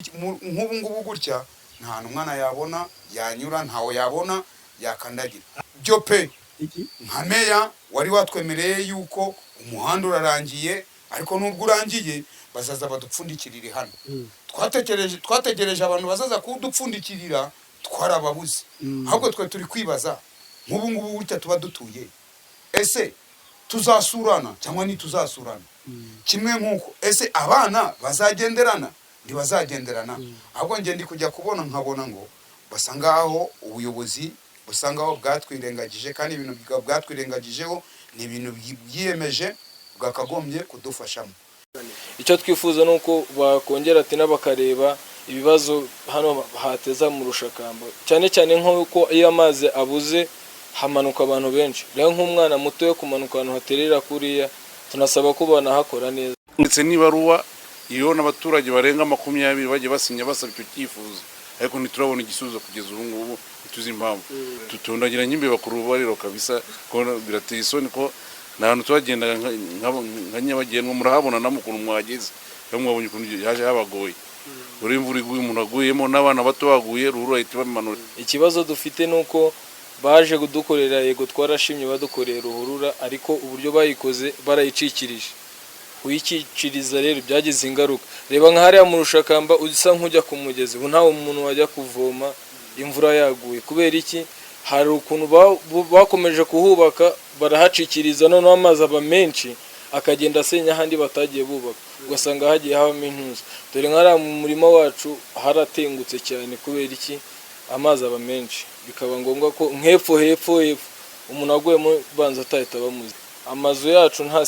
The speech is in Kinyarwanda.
nk'ubu ngubu gutya nta n'umwana yabona yanyura, ntawo yabona yakandagira byo pe. Nka meya wari watwemereye yuko umuhanda urarangiye, ariko nubwo urangiye bazaza badupfundikirire hano. Twategereje abantu bazaza kudupfundikirira, twarababuze. Ahubwo twe turi kwibaza nk'ubu ngubu gutya tuba dutuye, ese tuzasurana cyangwa ntituzasurana? Kimwe nk'uko ese abana bazagenderana ntibazagenderana? Ahubwo ngiye ndi kujya kubona nkabona ngo basa ngaho ubuyobozi busangaho bwatwirengagije, kandi ibintu bwatwirengagijeho ni ibintu byiyemeje bwakagombye kudufashamo. Icyo twifuza nuko bakongera ati n'abakareba ibibazo hano hateza mu Rushakamba, cyane cyane nk'uko iyo amazi abuze hamanuka abantu benshi. Rero nk'umwana muto yo kumanuka ahantu haterera kuriya, tunasaba ko banahakora neza. Ndetse nibaruwa iyo n'abaturage barenga 20 baje basinya basaba icyo cyifuzo, ariko ntiturabona igisubizo kugeza ubu ngubu. Tuzi impamvu tutondagira nyimbe bakuru bariro kabisa, ko birateye isoni ko nahantu twagendaga nka Nyabagendwa murahabona namukuru mwageze, bamwabonye ukuntu yaje habagoye. Uri imvura iguye umuntu aguyemo n'abana bato baguye ruhura iti bamanura. Ikibazo dufite nuko baje kudukorera, yego twarashimye badukorera ruhurura, ariko uburyo bayikoze barayicikirije. Uyicikiriza rero byagize ingaruka. Reba nka hariya mu Rushakamba usa nk'ujya ku mugezi, ubu ntawe umuntu wajya kuvoma imvura yaguye. Kubera iki? Hari ukuntu bakomeje kuhubaka barahacikiriza, noneho amazi aba menshi akagenda asenya ahandi batagiye bubaka, ugasanga hagiye habamo intuza. Dore nk'ariya mu murima wacu haratengutse cyane. Kubera iki? Amazi aba menshi, bikaba ngombwa ko hepfo umuntu aguyemo banza atahita bamuzi. Amazu yacu nta